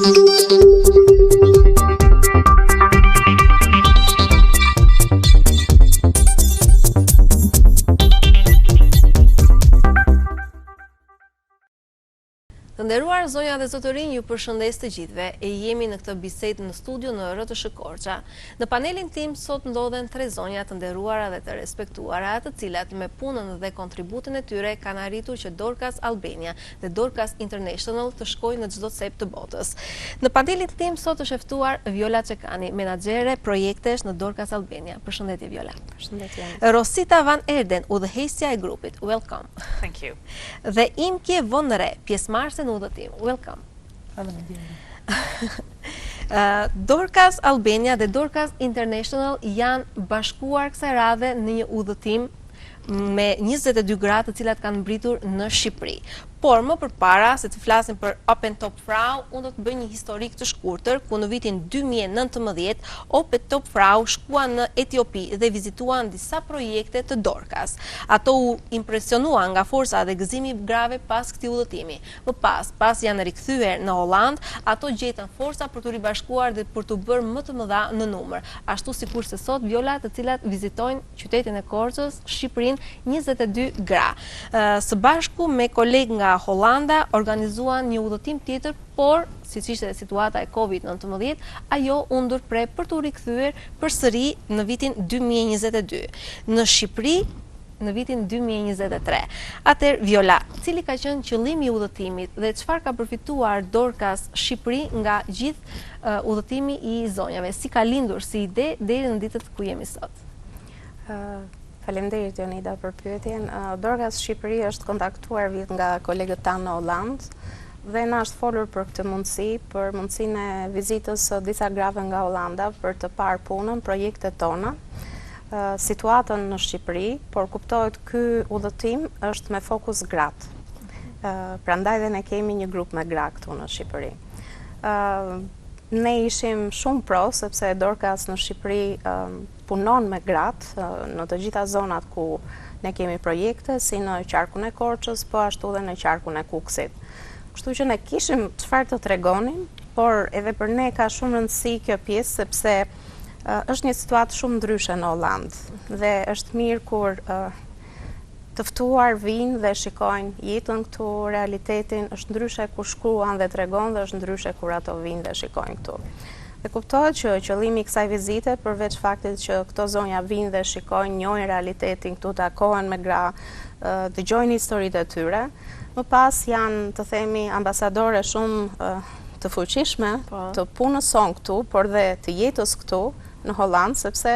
Të nderuar zonja dhe zotërinj, ju përshëndes të gjithëve e jemi në këtë bisedë në studio në RTS Korça. Në panelin tim sot ndodhen 3 zonja të nderuara dhe të respektuara, të cilat me punën dhe kontributin e tyre kanë arritur që Dorcas Albania dhe Dorcas International të shkojnë në çdo cep të botës. Në panelin tim sot është e ftuar Viola cekani, menaxhere projektesh në Dorcas Albania. Përshëndetje Viola. Përshëndetje. Rosita van Erden, udhëheqësja e grupit. Welcome. Thank you. Dhe Imke von Re, pjesëmarrëse në udhëtim. Welcome. Dorcas Albania dhe Dorcas International janë bashkuar kësaj radhe në një udhëtim me 22 gra të cilat kanë mbritur në Shqipëri. Por më përpara se të flasim për Open Top Frau, unë do të bëj një historik të shkurtër, ku në vitin 2019 Open Top Frau shkuan në Etiopi dhe vizituan disa projekte të Dorcas. Ato u impresionuan nga forca dhe gëzimi i grave pas këtij udhëtimi. Më pas janë rikthyer në Holland, ato gjetën forca për të ribashkuar dhe për të bërë më të mëdha në numër. Ashtu sikurse sot Viola, të cilat vizitojnë qytetin e Korçës, Shqipërinë, 22 gra. Së bashku me kolegë nga Hollanda organizuan një udhëtim tjetër, por siç ishte situata e Covid-19, ajo u ndërprer për të rikthyer përsëri në vitin 2022. Në Shqipëri në vitin 2023. Atëherë Viola, cili ka qenë qëllimi i udhëtimit dhe çfarë ka përfituar Dorcas Shqipëri nga gjithë udhëtimi i zonjave? Si ka lindur si ide deri në ditët ku jemi sot? Faleminderit Jonida për pyetjen. Dorcas Shqipëri është kontaktuar vit nga kolegët tanë në Hollandë dhe na është folur për këtë mundësi, për mundësinë e vizitës së disa grave nga Hollanda për të parë punën, projektet tona, situatën në Shqipëri, por kuptohet ky udhëtim është me fokus gratë. Prandaj dhe ne kemi një grup me gra këtu në Shqipëri. Ne ishim shumë pro, sepse Dorcas në Shqipëri punon me gratë në të gjitha zonat ku ne kemi projekte, si në qarkun e Korçës, po ashtu dhe në qarkun e Kukësit. Kështu që ne kishim çfarë të tregonin, por edhe për ne ka shumë rëndësi kjo pjesë, sepse është një situatë shumë ndryshe në Hollandë dhe është mirë kur të ftuar vinë dhe shikojnë jetën këtu, realitetin, është ndryshe kur shkruan dhe tregon dhe është ndryshe kur ato vinë dhe shikojnë këtu. Dhe kuptohet që qëllimi i kësaj vizite, përveç faktit që këto zonja vinë dhe shikojnë, njohin realitetin këtu, takohen me gra, dëgjojnë historitë e tyre, më pas janë, të themi, ambasadore shumë të fuqishme të punës son këtu, por dhe të jetës këtu në Hollandë, sepse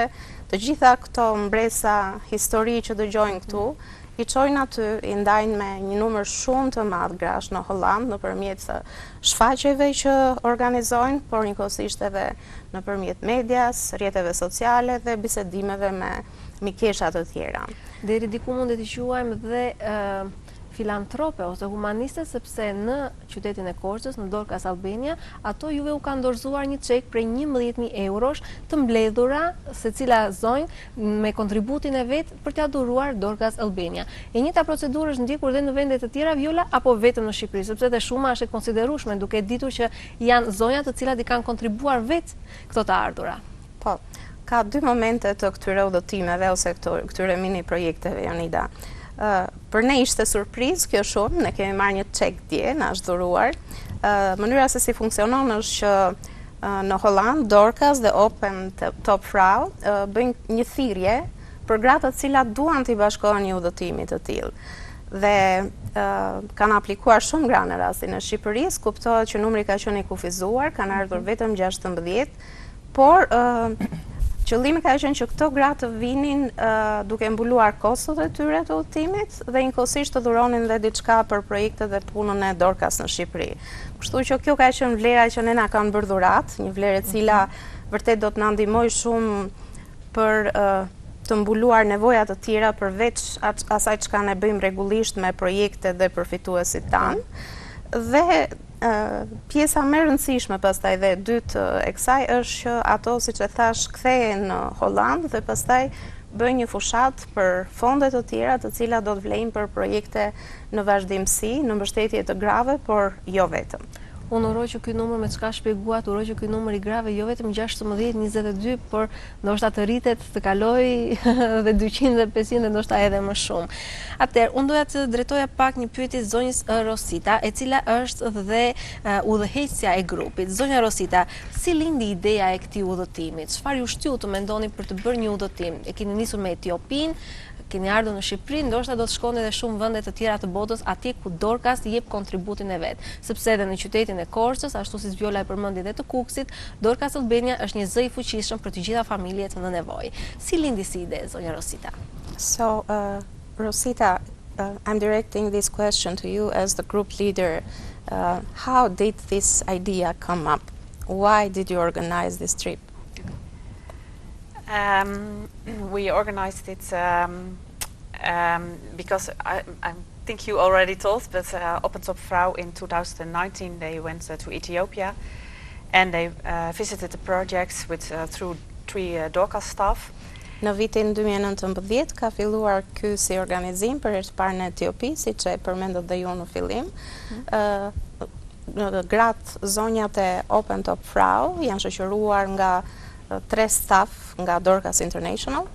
të gjitha këto mbresa histori që dëgjojnë këtu, i çojnë aty, i ndajnë me një numër shumë të madh grash në Hollandë nëpërmjet shfaqjeve që organizojnë, por njëkohësisht edhe nëpërmjet medias, rrjeteve sociale dhe bisedimeve me mikesha të tjera. Deri diku mund të quajmë dhe filantrope ose humaniste, sepse në qytetin e Korçës, në Dorcas Albania, ato juve u kanë dorëzuar një çek prej 11.000 eurosh të mbledhura secila zonjë me kontributin e vet për t'ia dhuruar Dorcas Albania. E njëjta procedurë është ndjekur dhe në vende të tjera Viola apo vetëm në Shqipëri, sepse dhe shuma është e konsiderueshme duke ditur që janë zonja të cilat i kanë kontribuar vet këto të ardhura. Po, ka 2 momente të këtyre udhëtimeve ose këtyre mini projekteve, Jonida. Për ne ishte surprizë kjo shumë, ne kemi marrë një çek dje, na është dhuruar. Mënyra se si funksionon është që në Hollandë, Dorcas dhe Open Top Frau bëjnë një thirrje për gratë të cilat duan të bashkohen një udhëtimi të tillë. Dhe kanë aplikuar shumë gra në rastin e Shqipërisë, kuptohet që numri ka qenë i kufizuar, kanë ardhur vetëm 16, por qëllimi ka qenë që këto gra të vinin duke mbuluar kostot e tyre të udhëtimit dhe njëkohësisht të dhuronin dhe diçka për projektet dhe punën e Dorcas në Shqipëri. Kështu që kjo ka qenë vlera që ne na kanë bërë dhuratë, një vlerë e cila vërtet do të na ndihmojë shumë për të mbuluar nevoja të tjera përveç asaj çka ne bëjmë rregullisht me projekte dhe përfituesit tanë. Dhe pjesa më e rëndësishme pastaj dhe dytë e kësaj është që ato, siç e thash, kthehen në Hollandë dhe pastaj bëjnë një fushat për fonde të tjera të cilat do të vlejnë për projekte në vazhdimsi, në mbështetje të grave, por jo vetëm. Unë uroj që ky numër me çka shpjeguat, uroj që ky numër i grave jo vetëm 16-22, por ndoshta të rritet, të kalojë dhe 200 dhe 500 dhe ndoshta edhe më shumë. Atëherë, unë doja të drejtoja pak një pyetje zonjës Rosita, e cila është dhe udhëheqësja e grupit. Zonja Rosita, si lindi ideja e këtij udhëtimi? Çfarë ju shtyu të mendoni për të bërë një udhëtim? E keni nisur me Etiopinë, keni ardhur në Shqipëri, ndoshta do të shkoni edhe shumë vende të tjera të botës, atje ku Dorcas jep kontributin e vet. Sepse edhe në qytetin e Korçës, ashtu si Viola e përmendi dhe të Kukësit, Dorcas Albania është një zë i fuqishëm për të gjitha familjet në nevojë. Si lindi si ide, zonja Rosita? So, Rosita, I'm directing this question to you as the group leader. How did this idea come up? Why did you organize this trip? We organized it because I think you already told, but Op en Top Vrouw in 2019 they went to Ethiopia and they visited the projects with through 3 Dorcas staff. Në vitin 2019 ka filluar ky si organizim për herë të parë në Etiopi, siç e përmendët dhe ju në fillim. Gratë zonjat e Op en Top Vrouw janë shoqëruar nga 3 staff nga Dorcas International.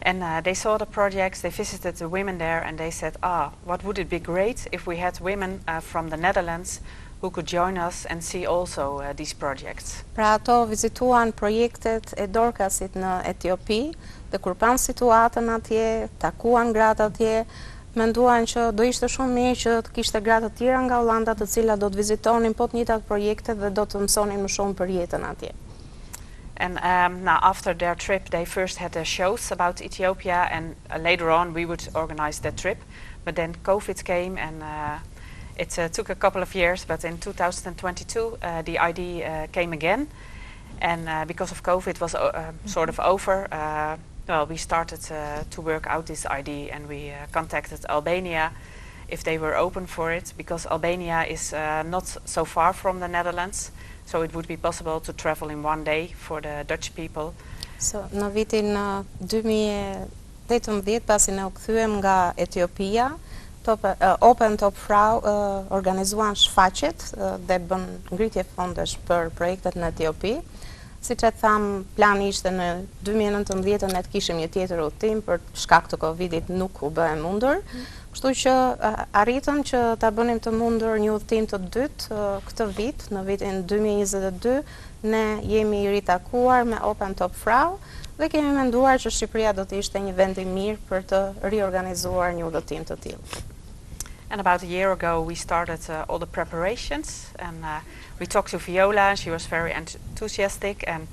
And they saw the projects, they visited the women there and they said, what would it be great if we had women from the Netherlands who could join us and see also these projects. Pra ato vizituan projektet e Dorcasit në Etiopi dhe kur pan situatën atje, takuan gratë atje, menduan që do ishte shumë mirë që të kishte gratë të tjera nga Hollanda të cilat do të vizitonin po të njëjtat projekte dhe do të mësonin më shumë për jetën atje. And now after their trip, they first had their shows about Ethiopia, and later on we would organize that trip. But then COVID came, and it took a couple of years. But in 2022, the idea came again, and because of COVID, it was sort of over. Well, we started to work out this idea, and we contacted Albania if they were open for it, because Albania is not so far from the Netherlands. So it would be possible to travel in one day for the Dutch people. So, në vitin 2018, pasi ne u kthyem nga Etiopia, Op en Top Vrouw organizuan shfaqjet dhe bën ngritje fondesh për projektet në Etiopi. Siç e tham, plani ishte në 2019 ne të kishim një tjetër udhëtim, për shkak të Covidit nuk u bë e mundur. Kështu që arritëm që ta bënim të mundur një udhëtim të dytë këtë vit, në vitin 2022, ne jemi ritakuar me Op en Top Vrouw dhe kemi menduar që Shqipëria do të ishte një vend i mirë për të riorganizuar një udhëtim të tillë. And about a year ago we started all the preparations, and we talked to Viola, and she was very enthusiastic, and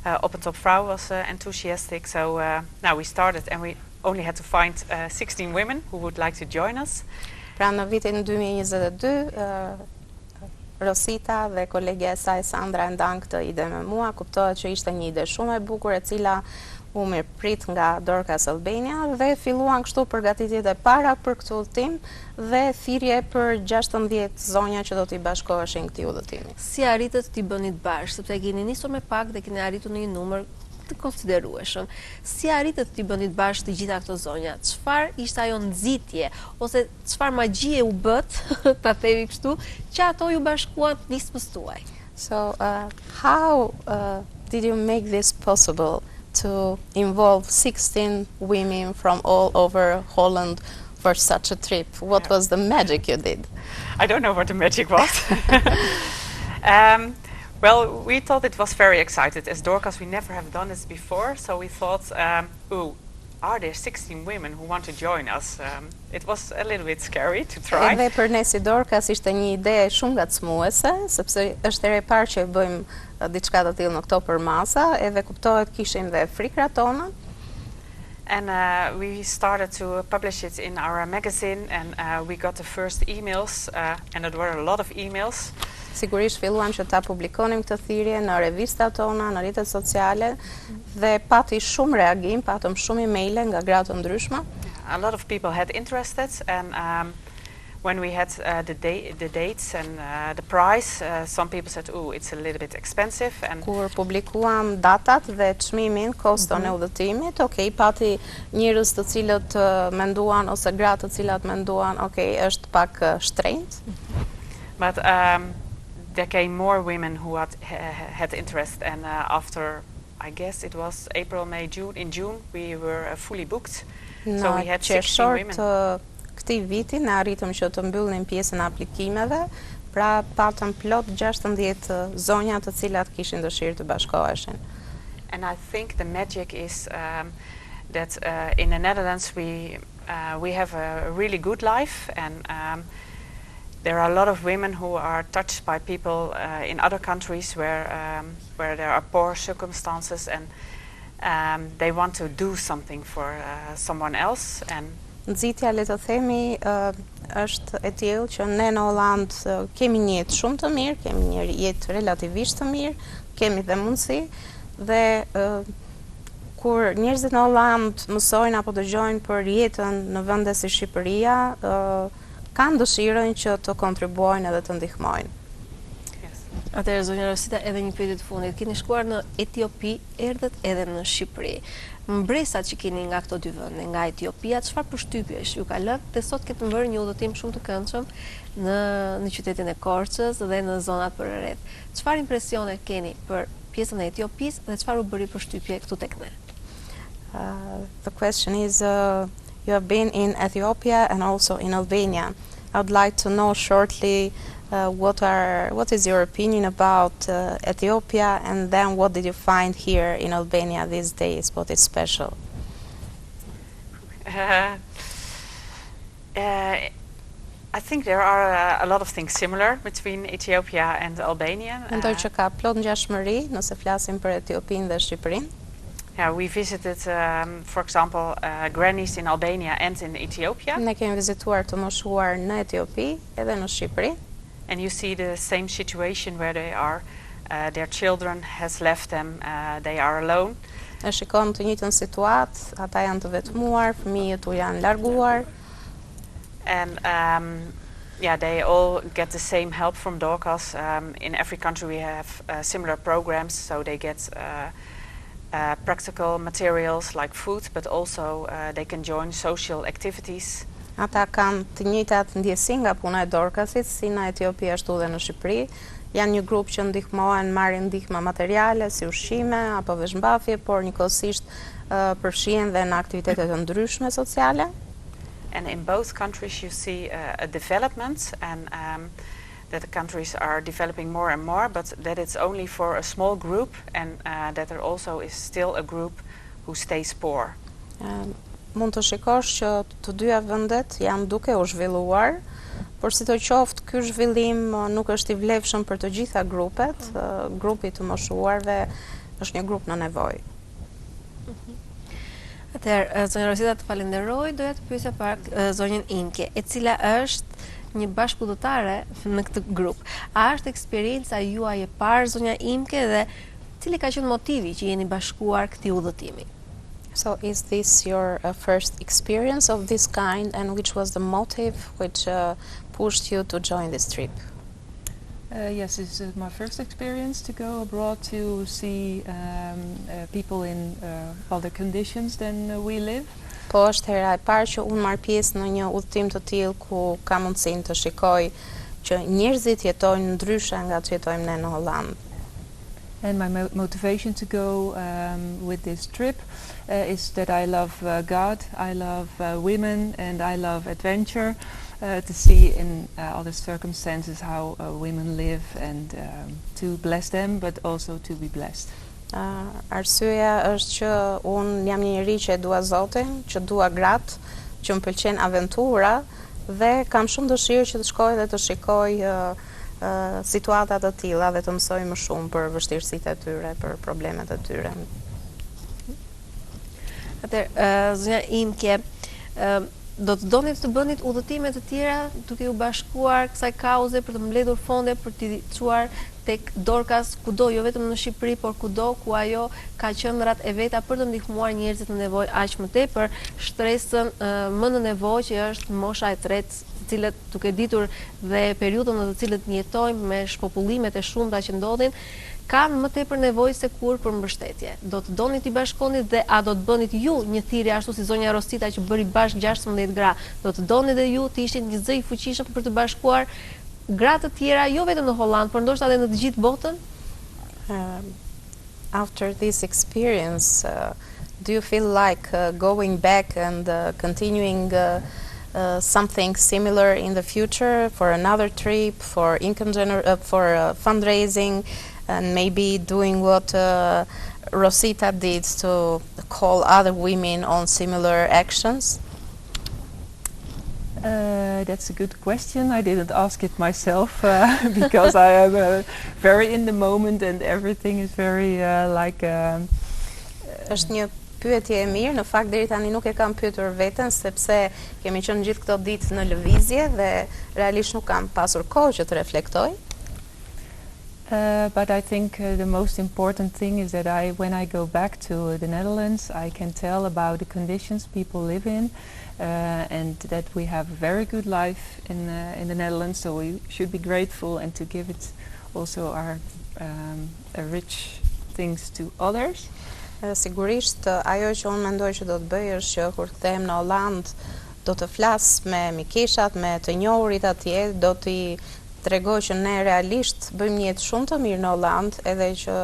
Op en Top Vrouw was enthusiastic, so now we started, and we only had to find 16 women who would like to join us. Pra në vitin 2022, Rosita dhe kolegja e saj Sandra e ndan këtë ide me mua, kuptohet që ishte një ide shumë e bukur e cila u mirëprit nga Dorcas Albania dhe filluan kështu përgatitjet e para për këtë udhëtim dhe thirrje për 16 zonja që do t'i bashkoheshin këtij udhëtimi. Si arritët t'i bënit bashkë, sepse keni nisur me pak dhe keni arritur në një numër të konsiderueshëm. Si arritët t'i bënit bashkë të gjitha këto zonja? Çfarë ishte ajo nxitje ose çfarë magjie u bët, ta themi kështu, që ato ju bashkuan nismës tuaj? So, how did you make this possible to involve 16 women from all over Holland for such a trip? What was the magic you did? I don't know what the magic was. Well, we thought it was very exciting. As Dorcas, we never have done this before, so we thought, are there 16 women who want to join us? It was a little bit scary to try. Edhe për ne si Dorcas ishte një ide shumë ngacmuese, sepse është e parë që bëjmë diçka të tillë në këto përmasa, edhe kuptohet kishim dhe frikrat tona. And we started to publish it in our magazine, and we got the first emails, and there were a lot of emails. Sigurisht filluam që ta publikonim këtë thirrje në revistat tona, në rrjetet sociale dhe pati shumë reagim, patëm shumë emaile nga gra të ndryshme. A lot of people had interested, and when we had the dates and the price, some people said, it's a little bit expensive. And kur publikuam datat dhe çmimin, koston e udhëtimit, pati njerëz të cilët menduan ose gra të cilat menduan, është pak shtrenjtë. But there came more women who had interest, and after, I guess it was April, May, June. In June we were fully booked, so we had 16 women. Në këtij viti ne arritëm që të mbyllnim pjesën e aplikimeve, pra patëm plot 16 zonja të cilat kishin dëshirë të bashkoheshin. And I think the magic is that in the Netherlands we have a really good life, and there are a lot of women who are touched by people in other countries where there are poor circumstances, and they want to do something for someone else. And Nxitja, le të themi, është e tillë që ne në Hollandë kemi një jetë shumë të mirë, kemi një jetë relativisht të mirë, kemi dhe mundësi, dhe kur njerëzit në Hollandë mësojnë apo dëgjojnë për jetën në vende si Shqipëria, kanë dëshirën që të kontribuojnë edhe të ndihmojnë. Atëherë, zonja Rosita, edhe një pyetje të fundit. Keni shkuar në Etiopi, erdhët edhe në Shqipëri. Mbresat që keni nga këto dy vende, nga Etiopia, çfarë përshtypjesh ju ka lënë dhe sot keni bërë një udhëtim shumë të këndshëm në qytetin e Korçës dhe në zonat përreth. Çfarë impresione keni për pjesën e Etiopisë dhe çfarë u bëri përshtypje këtu tek ne? The question is, you have been in Ethiopia and also in Albania. I would like to know shortly what is your opinion about Ethiopia, and then what did you find here in Albania these days? What is special? I think there are a lot of things similar between Ethiopia and Albania. Mendoj që ka plot ngjashmëri nëse flasim për Etiopinë dhe Shqipërinë. Yeah, we visited, for example, grannies in Albania and in Ethiopia. Ne kemi vizituar të moshuar në Etiopi edhe në Shqipëri. And you see the same situation where they are. Their children has left them. They are alone. Ne shikojmë të njëjtën situatë, ata janë të vetmuar, fëmijët u janë larguar. And yeah, they all get the same help from Dorcas. In every country we have similar programs, so they get practical materials like food, but also they can join social activities. Ata kanë të njëjtat ndjesi nga puna e Dorcasit, si në Etiopi ashtu dhe në Shqipëri. Janë një grup që ndihmohen, marrin ndihmë materiale si ushqime apo veshmbathje, por njëkohësisht përfshihen dhe në aktivitete të ndryshme sociale. And in both countries you see a development, and that the countries are developing more and more, but that it's only for a small group, and that there also is still a group who stays poor. Mund të shikosh që të dyja vendet janë duke u zhvilluar, por sidoqoftë ky zhvillim nuk është i vlefshëm për të gjitha grupet. Grupi të moshuarve është një grup në nevojë. Atëherë, zonja Rosita, të falenderoj, doja të pyesja pak zonjën Imke, e cila është një bashkëpunëtare në këtë grup. A është eksperjenca juaj e parë, zonja Imke, dhe cili ka qenë motivi që jeni bashkuar këtij udhëtimi? So is this your first experience of this kind, and which was the motive which pushed you to join this trip? Yes, this is my first experience to go abroad to see people in other conditions than we live. Po është hera e parë që unë marr pjesë në një udhëtim të tillë ku kam mundësinë të shikoj që njerëzit jetojnë ndryshe nga që jetojmë ne në Hollandë. And my motivation to go with this trip is that I love God, I love women, and I love adventure. To see in other circumstances how women live, and to bless them, but also to be blessed. Arsyeja është që unë jam një njerëz që e dua Zotin, që dua gratë, që më pëlqen aventura, dhe kam shumë dëshirë që të shkoj dhe të shikoj situata të tilla dhe të mësoj më shumë për vështirësitë e tyre, për problemet e tyre. Atëherë, zonja Imke, do të donit të bënit udhëtime të tjera duke u bashkuar kësaj kauze për të mbledhur fonde për t'i çuar tek Dorcas kudo, jo vetëm në Shqipëri, por kudo ku ajo ka qendrat e veta për të ndihmuar njerëzit në nevojë aq më tepër, shtresën më në nevojë që është mosha e tretë, të cilët duke ditur dhe periudhën në të cilët jetojmë me shpopullimet e shumta që ndodhin, kanë më tepër nevojë se kur për mbështetje. Do të donit t'i bashkonit dhe a do të bënit ju një thirrje ashtu si zonja Rosita që bëri bashkë 16 gra, do të donit dhe ju të ishit një zë i fuqishëm për të bashkuar gratë të tjera, jo vetëm në Hollandë, por ndoshta edhe në të gjithë botën? After this experience, do you feel like going back and continuing something similar in the future for another trip, for income for fundraising, and maybe doing what Rosita did to call other women on similar actions? That's a good question. I didn't ask it myself because I am very in the moment and everything is very Është një pyetje e mirë, në fakt deri tani nuk e kam pyetur veten sepse kemi qenë gjithë këto ditë në lëvizje dhe realisht nuk kam pasur kohë që të reflektoj. But I think the most important thing is that when I go back to the Netherlands, I can tell about the conditions people live in, and that we have a very good life in the Netherlands. So we should be grateful and to give it also our rich things to others. Sigurisht, ajo që unë mendoj që do të bëj është që kur kthehem në Holland, do të flas me mikeshat, me të njohurit atje, do t'i tregoj që ne realisht bëjmë një jetë shumë të mirë në Holland, edhe që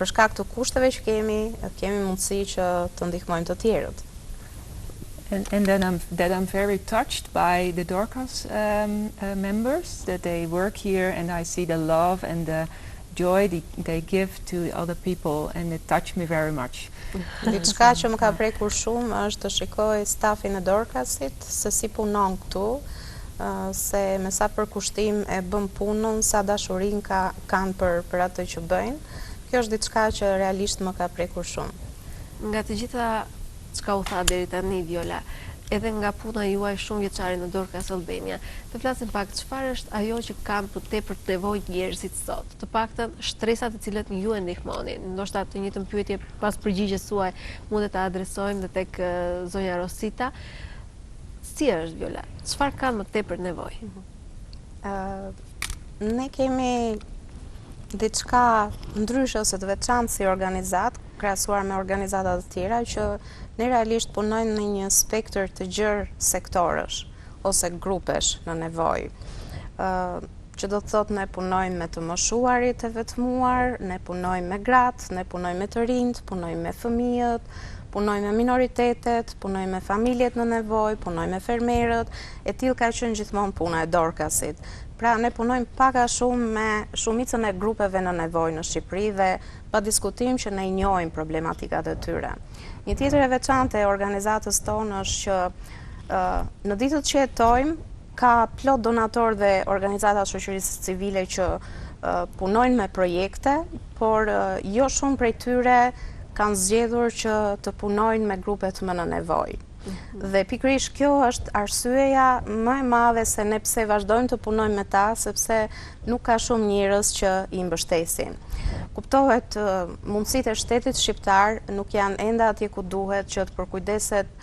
për shkak të kushteve që kemi mundësi që të ndihmojmë të tjerët. And then I'm very touched by the Dorcas members, that they work here and I see the love and the joy they give to other people, and it touched me very much. Diçka që më ka prekur shumë është të shikoj stafin e Dorcasit, se si punon këtu, se me sa përkushtim e bën punën, sa dashurin kanë për atë që bëjnë. Kjo është diçka që realisht më ka prekur shumë. Nga të gjitha çka u tha deri tani Viola, edhe nga puna juaj shumë vjeçare në Dorcas Albania, të flasim pak çfarë është ajo që kanë për tepër nevojë njerëzit sot, të paktën shtresat të cilat ju e ndihmoni. Ndoshta të njëjtën pyetje pas përgjigjes suaj mund ta adresojmë edhe tek zonja Rosita. Si është Viola? Çfarë kanë më tepër nevojë? Ne kemi diçka ndryshe ose të veçantë si organizat, krahasuar me organizata të tjera, që ne realisht punojmë në një spektër të gjerë sektorësh ose grupesh në nevojë. Që do të thotë ne punojmë me të moshuarit e vetmuar, ne punojmë me gratë, ne punojmë me të rinjt, punojmë me fëmijët, punojmë me minoritetet, punojmë me familjet në nevojë, punojmë me fermerët, e tillë ka qenë gjithmonë puna e Dorcasit. Pra ne punojmë pak a shumë me shumicën e grupeve në nevojë në Shqipëri dhe pa diskutim që ne njohim problematikat e tyre. Një tjetër e veçantë e organizatës tonë është që në ditët që jetojmë ka plot donatorë dhe organizata shoqërisë civile që punojnë me projekte, por jo shumë prej tyre kanë zgjedhur që të punojnë me grupet më në nevojë. Dhe pikërisht kjo është arsyeja më e madhe se ne pse vazhdojmë të punojmë me ta, sepse nuk ka shumë njerëz që i mbështesin. Kuptohet, mundësitë e shtetit shqiptar nuk janë ende atje ku duhet që të përkujdeset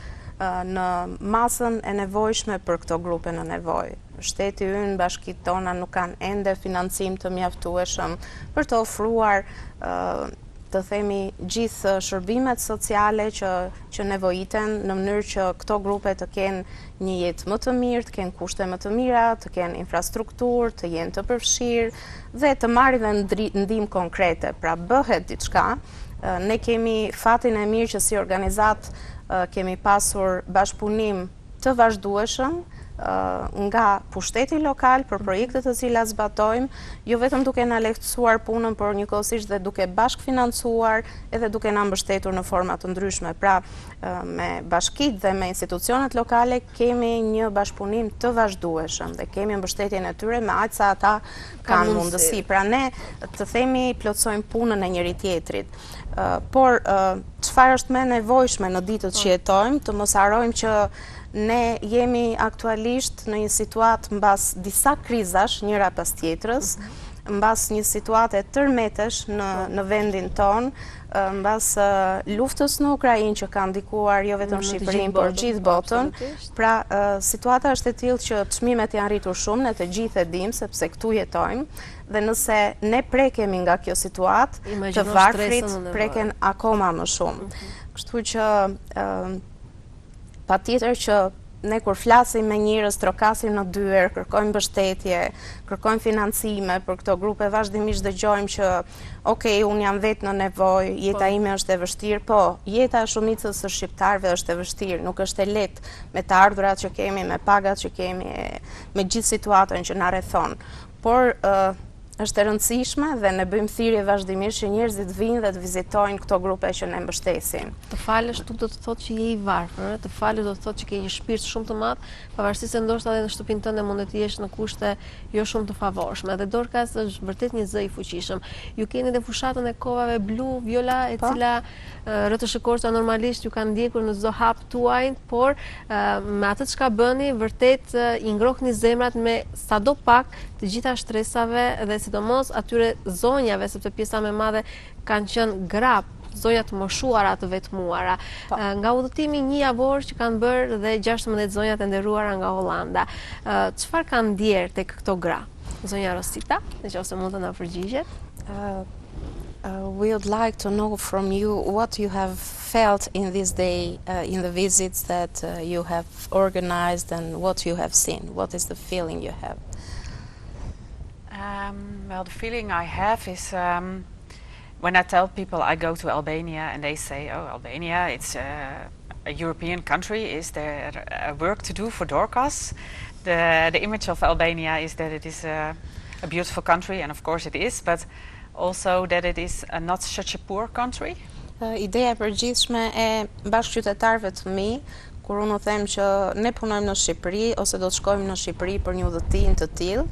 në masën e nevojshme për këto grupe në nevojë. Shteti ynë, bashkitë tona nuk kanë ende financim të mjaftueshëm për të ofruar të themi gjithë shërbimet sociale që nevojiten në mënyrë që këto grupe të kenë një jetë më të mirë, të kenë kushte më të mira, të kenë infrastrukturë, të jenë të përfshirë dhe të marrin dhe ndihmë konkrete. Pra bëhet diçka. Ne kemi fatin e mirë që si organizat kemi pasur bashkëpunim të vazhdueshëm nga pushteti lokal për projektet të cilat zbatojmë, jo vetëm duke na lehtësuar punën, por njëkohësisht dhe duke bashkëfinancuar edhe duke na mbështetur në forma të ndryshme. Pra, me bashkitë dhe me institucionet lokale kemi një bashkëpunim të vazhdueshëm dhe kemi mbështetjen e tyre me aq sa ata kanë mundësi. Pra ne të themi plotësojmë punën e njëri tjetrit. Por çfarë është më nevojshme në ditët që jetojmë, të mos harrojmë që ne jemi aktualisht në një situatë mbas disa krizash, njëra pas tjetrës, mbas një situate tërmetesh në vendin ton, mbas luftës në Ukrainë që ka ndikuar jo vetëm Shqipërinë, por gjithë botën. Pra, situata është e tillë që çmimet janë rritur shumë, ne të gjithë e dimë sepse këtu jetojmë, dhe nëse ne prekemi nga kjo situatë, të varfrit preken akoma më shumë. Kështu që patjetër që ne kur flasim me njerëz trokasim në dyer, kërkojmë mbështetje, kërkojmë financime për këto grupe, vazhdimisht dëgjojmë që unë jam vetë në nevojë, jeta ime është e vështirë, po, jeta e shumicës së shqiptarëve është e vështirë, nuk është e lehtë me të ardhurat që kemi, me pagat që kemi, me gjithë situatën që na rrethon. Por është e rëndësishme dhe ne bëjmë thirrje vazhdimisht që njerëzit vinë dhe të vizitojnë këto grupe që ne mbështesin. Të falësh nuk do të thotë që je i varfër, të falësh do të thotë që ke një shpirt shumë të madh, pavarësisht se ndoshta edhe në shtëpinë tënde mund të jesh në kushte jo shumë të favorshme. Dhe Dorcas është vërtet një zë i fuqishëm. Ju keni dhe fushatën e kovave blu, Viola, e cila rrëtëshëkorta normalisht ju kanë ndjekur në çdo hap tuaj, por me atë çka bëni, vërtet i ngrohni zemrat me sadopak të gjitha shtresave dhe sidomos atyre zonjave, sepse pjesa më e madhe kanë qenë grap, zonja të moshuara, të vetmuara. Nga udhëtimi një javor që kanë bërë dhe 16 zonjat e nderuara nga Hollanda. Çfarë kanë ndier tek këto gra? Zonja Vizita, nëse mund të na përgjigjet. We would like to know from you what you have felt in this day, in the visits that you have organized and what you have seen. What is the feeling you have? Well, the feeling I have is when I tell people I go to Albania and they say, oh, Albania, it's a European country, is there work to do for Dorcas? The image of Albania is that it is a beautiful country, and of course it is, but also that it is not such a poor country. Ideja e përgjithshme e bashkëqytetarëve të mi, kur unë them që ne punojmë në Shqipëri ose do të shkojmë në Shqipëri për një udhëtim të tillë,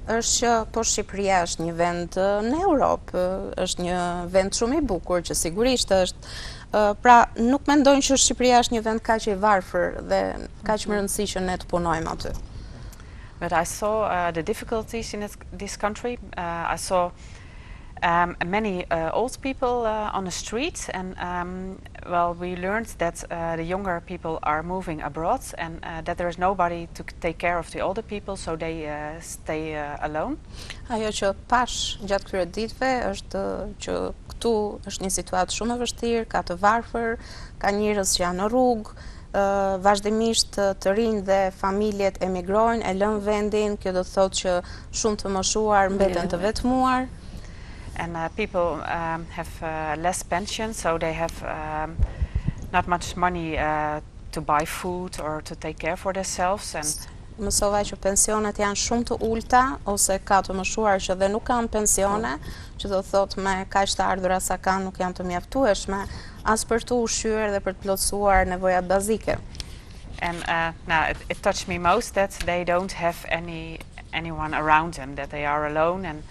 është që po Shqipëria është një vend në Europë, është një vend shumë i bukur që sigurisht është, pra nuk mendojnë që Shqipëria është një vend kaq i varfër dhe kaq më rëndësi që ne të punojmë aty. But I saw the difficulties in this country. I saw many old people on the streets, and well, we learned that the younger people are moving abroad, and that there is nobody to take care of the older people, so they stay alone. Ajo që pash gjatë këtyre ditëve është që këtu është një situatë shumë e vështirë, ka të varfër, ka njerëz që janë në rrugë, vazhdimisht të rinj dhe familjet emigrojnë, e lën vendin, kjo do të thotë që shumë të moshuar mbeten të vetmuar. And people have less pension, so they have not much money to buy food or to take care for themselves. And mësova që pensionet janë shumë të ulta, ose ka të moshuar që dhe nuk kanë pensione, që do thotë me kaq të ardhura sa kanë nuk janë të mjaftueshme, as për të ushqyer dhe për të plotësuar nevojat bazike. And now it touched me most that they don't have anyone around them, that they are alone and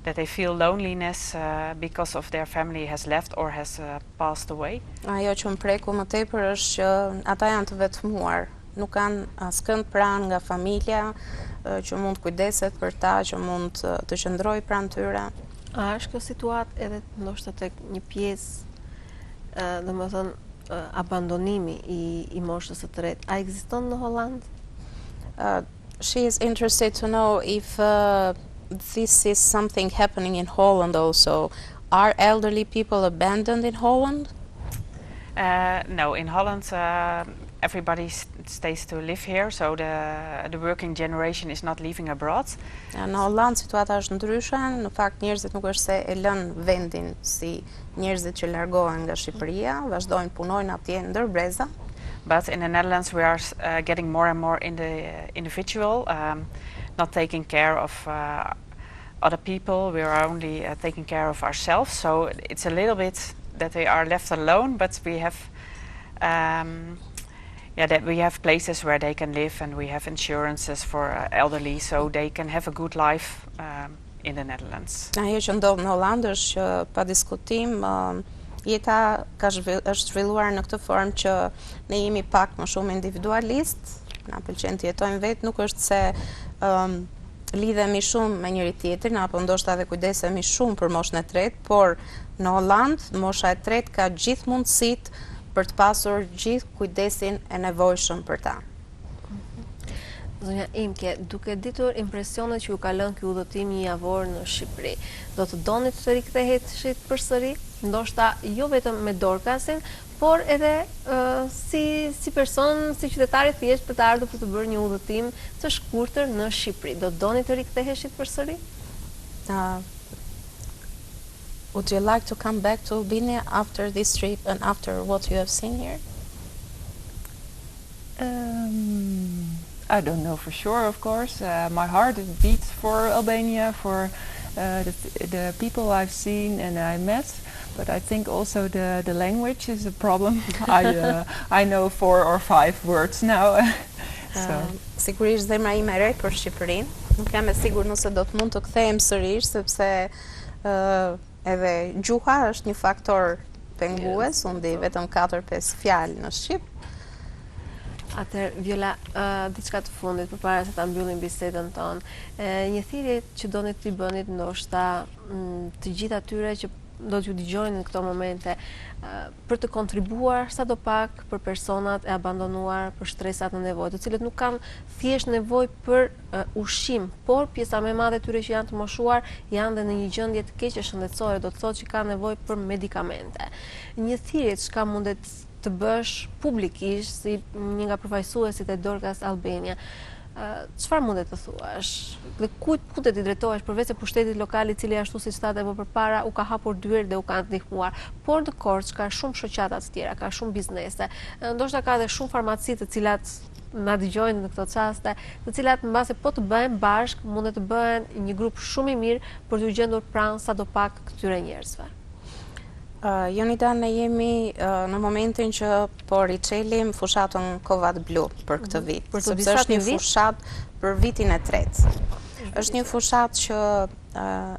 that they feel loneliness because of their family has left or has passed away. Ajo që më preku më tepër është që ata janë të vetmuar, nuk kanë askënd pranë nga familja që mund kujdeset për ta, që mund të qëndrojë pranë tyre. A është kjo situatë edhe ndoshta tek një pjesë, domethënë abandonimi i moshës së tretë, a ekziston në Hollandë? She is interested to know if this is something happening in Holland also. Are elderly people abandoned in Holland? No, in Holland everybody stays to live here, so the working generation is not leaving abroad. Në Holland situata është ndryshe, në fakt njerëzit nuk është se e lën vendin si njerëzit që largohen nga Shqipëria, vazhdojnë punojnë atje ndër breza. But in the Netherlands we are getting more and more individual, not taking care of other people. We are only taking care of ourselves. So it's a little bit that they are left alone, but we have that we have places where they can live, and we have insurances for elderly, so they can have a good life in the Netherlands. Ajo që ndodh në Hollandë është që pa diskutim jeta është zhvilluar në këtë formë që ne jemi pak më shumë individualist, na pëlqen të jetojmë vetë, nuk është se lidhemi shumë me njëri tjetrin apo ndoshta edhe kujdesemi shumë për moshën e tretë, por në Hollandë mosha e tretë ka gjithë mundësitë për të pasur gjithë kujdesin e nevojshëm për ta. Zonja Imke, duke ditur impresionet që ju ka lënë ky udhëtim një javor në Shqipëri, do të donit të riktheheshit përsëri? Ndoshta jo vetëm me Dorcasin, por edhe si person, si qytetari thjesht për të ardhur për të bërë një udhëtim të shkurtër në Shqipëri. Do doni të riktheheshit përsëri? Would you like to come back to Albania after this trip and after what you have seen here? I don't know for sure, of course. My heart beats for Albania, for the people I've seen and I met. But I think also the language is a problem. I know 4 or 5 words now. Sigurisht zemra ime e re për Shqipërinë. Nuk jam e sigurt nëse do të mund të kthehem sërish, sepse edhe gjuha është një faktor pengues, unë di vetëm 4-5 fjalë në shqip. Atëherë, Viola, diçka të fundit përpara se ta mbyllim bisedën tonë. Një thirrje që doni t'i bënit ndoshta të gjithë atyre që do t'ju dëgjojnë në këto momente për të kontribuar sadopak për personat e abandonuar, për shtresat në nevojë, të cilët nuk kanë thjesht nevojë për ushqim, por pjesa më e madhe tyre që janë të moshuar janë dhe në një gjendje të keqe shëndetësore, do të thotë që kanë nevojë për medikamente. Një thirrje çka mundet të bësh publikisht si një nga përfaqësuesit e Dorcas Albania. Çfarë mundet të thuash? Dhe kujt të i drejtohesh përveç se pushtetit lokal i cili ashtu siç thatë më përpara u ka hapur dyert dhe u ka ndihmuar, por ndërkohë ka shumë shoqata të tjera, ka shumë biznese, ndoshta ka edhe shumë farmaci të cilat na dëgjojnë në këto çaste, të cilat mbase po të bëhen bashk, mundet të bëhen një grup shumë i mirë për t'u gjendur pranë sadopak këtyre njerëzve. Jonida, ne jemi në momentin që po riçelim fushatën Kovat Blu për këtë vit, sepse është një fushat për vitin e tretë. Është një fushat që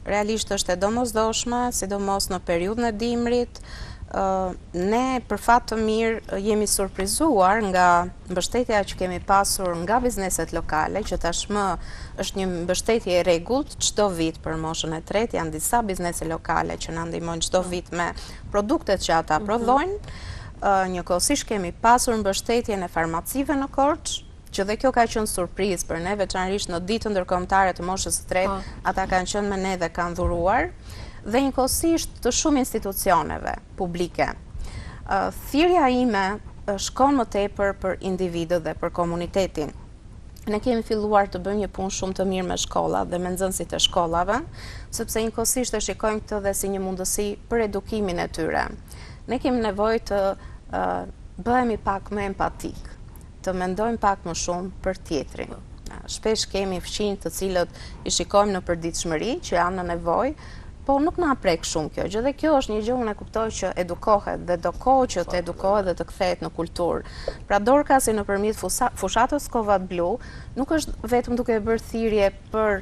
realisht është e domosdoshme, sidomos në periudhën e dimrit. Ne për fat të mirë jemi surprizuar nga mbështetja që kemi pasur nga bizneset lokale, që tashmë është një mbështetje e rregullt çdo vit për moshën e tretë, janë disa biznese lokale që na ndihmojnë çdo vit me produktet që ata prodhojnë. Njëkohësisht kemi pasur mbështetjen e farmacive në Korçë, që dhe kjo ka qenë surprizë për ne, veçanërisht në ditën ndërkombëtare të moshës së tretë, ata kanë qenë me ne dhe kanë dhuruar. Dhe njëkohësisht të shumë institucioneve publike. Thirrja ime shkon më tepër për individët dhe për komunitetin. Ne kemi filluar të bëjmë një punë shumë të mirë me shkollat dhe me nxënësit e shkollave, sepse njëkohësisht e shikojmë këtë dhe si një mundësi për edukimin e tyre. Ne kemi nevojë të bëhemi pak më empatik, të mendojmë pak më shumë për tjetrin. Shpesh kemi fëmijë të cilët i shikojmë në përditshmëri që janë në nevojë, po nuk na prek shumë kjo gjë, dhe kjo është një gjë unë e kuptoj që edukohet dhe do kohë që të edukohet dhe të kthehet në kulturë. Pra Dorcasi nëpërmjet fushatës Kovat Blu nuk është vetëm duke bërë thirrje për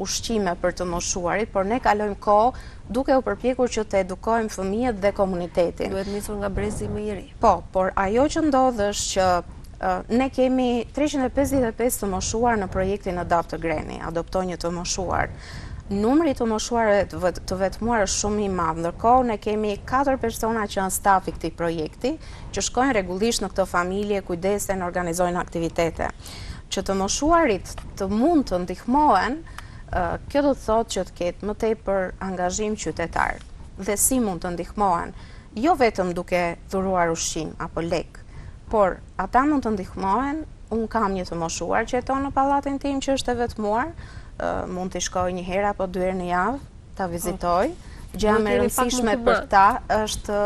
ushqime për të moshuarit, por ne kalojmë kohë duke u përpjekur që të edukojmë fëmijët dhe komunitetin. Duhet nisur nga brezi më i ri. Po, por ajo që ndodh është që ne kemi 355 të moshuar në projektin Adopt a Granny, adoptoj një të moshuar. Numri të moshuarve të vetmuar është shumë i madh, ndërkohë ne kemi 4 persona që janë staf i këtij projekti, që shkojnë rregullisht në këto familje, kujdesen, organizojnë aktivitete. Që të moshuarit të mund të ndihmohen, kjo do të thotë që të ketë më tepër angazhim qytetar. Dhe si mund të ndihmohen? Jo vetëm duke dhuruar ushqim apo lek, por ata mund të ndihmohen. Unë kam një të moshuar që jeton në pallatin tim që është e vetmuar. Mund të shkoj një herë apo 2 herë në javë, ta vizitoj. Gjëja më e rëndësishme për ta është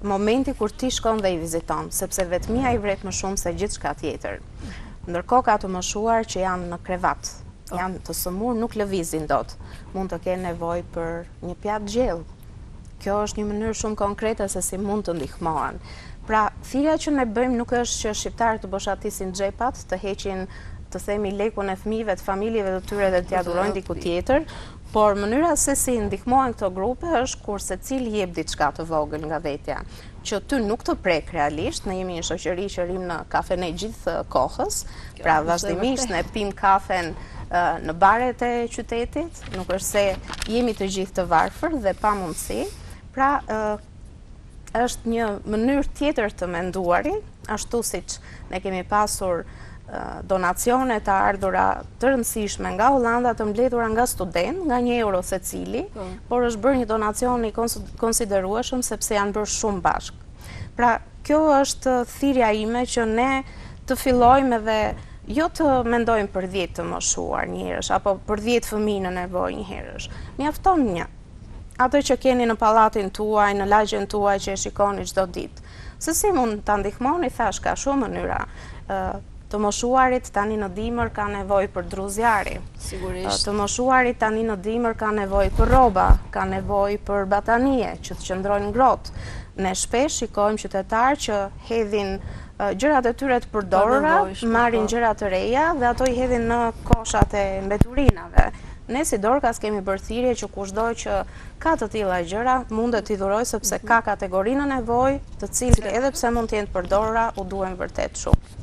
momenti kur ti shkon dhe i viziton, sepse vetmia i vret më shumë se gjithçka tjetër. Ndërkohë ka të moshuar që janë në krevat, janë të sëmurë, nuk lëvizin dot. Mund të kenë nevojë për një pjatë gjellë. Kjo është një mënyrë shumë konkrete se si mund të ndihmohen. Pra, thirrja që ne bëjmë nuk është që shqiptarët të boshatisin xhepat, të heqin të themi lekun e fëmijëve të familjeve të tyre dhe t'ia dhurojnë diku tjetër, por mënyra se si ndihmohen këto grupe është kur secili jep diçka të vogël nga vetja, që ty nuk të prek realisht. Ne jemi një shoqëri që rrim në kafene gjithë kohës, pra vazhdimisht ne pim kafen në baret e qytetit, nuk është se jemi të gjithë të varfër dhe pa mundësi, pra është një mënyrë tjetër të menduarit, ashtu siç ne kemi pasur donacione të ardhura të rëndësishme nga Hollanda, të mbledhura nga student, nga €1 secili, por është bërë një donacion i konsiderueshëm sepse janë bërë shumë bashkë. Pra, kjo është thirrja ime që ne të fillojmë edhe jo të mendojmë për 10 të moshuar një herësh, apo për 10 fëmijë në nevojë një herësh. Mjafton një. Ato që keni në pallatin tuaj, në lagjen tuaj që e shikoni çdo ditë. Se si mund ta ndihmoni, thash, ka shumë mënyra. Të moshuarit tani në dimër ka nevojë për dru zjarri. Sigurisht. Të moshuarit tani në dimër ka nevojë për rroba, ka nevojë për batanie që të qëndrojnë ngrohtë. Ne shpesh shikojmë qytetarë që hedhin gjërat e tyre të përdorura, marrin gjëra të reja dhe ato i hedhin në koshat e mbeturinave. Ne si Dorcas kemi bërë thirrje që kushdo që ka të tilla gjëra mundet t'i dhuroj sepse ka kategorinë nevojë, të cilët edhe pse mund të jenë të përdorura, u duhen vërtet shumë.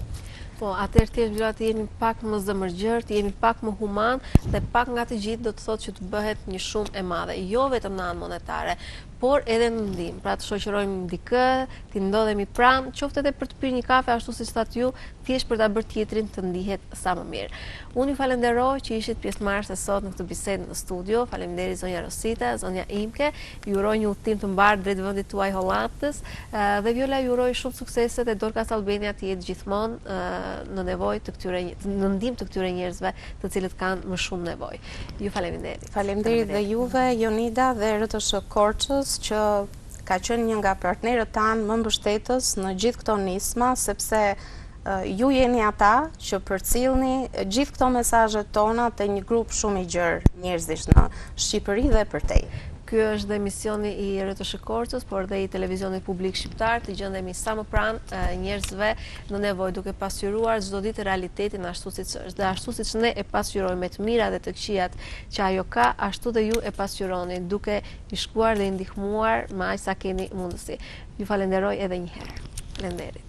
Po, atëherë ti jemi pak më zëmërgjër, ti jemi pak më human dhe pak nga të gjithë do të thotë që të bëhet një shumë e madhe, jo vetëm në anë monetare, por edhe në ndihmë. Pra të shoqërojmë dikë, të ndodhemi pranë, qoftë edhe për të pirë një kafe ashtu siç thatë ju, thjesht për ta bërë tjetrin të ndihet sa më mirë. Unë ju falenderoj që ishit pjesëmarrëse sot në këtë bisedë në studio. Faleminderit zonja Vizita, zonja Imke. Ju uroj një udhtim të mbar drejt vendit tuaj Hollandës dhe Viola ju uroj shumë suksese dhe Dorcas Albania të jetë gjithmonë në nevojë të këtyre në ndihmë të këtyre njerëzve të cilët kanë më shumë nevojë. Ju faleminderit. Faleminderit dhe juve, Jonida dhe RTS Korçës që ka qenë një nga partnerët tanë më mbështetës në gjithë këto nisma, sepse ju jeni ata që përcjellni gjithë këto mesazhet tona te një grup shumë i gjerë njerëzish në Shqipëri dhe përtej. Ky është dhe emisioni i RTS Korçës, por dhe i televizionit publik shqiptar, të gjendemi sa më pranë njerëzve në nevojë, duke pasqyruar çdo ditë realitetin ashtu siç është. Dhe ashtu siç ne e pasqyrojmë me të mira dhe të këqijat që ajo ka, ashtu dhe ju e pasqyroni duke i shkuar dhe i ndihmuar me aq sa keni mundësi. Ju falenderoj edhe një herë. Faleminderit.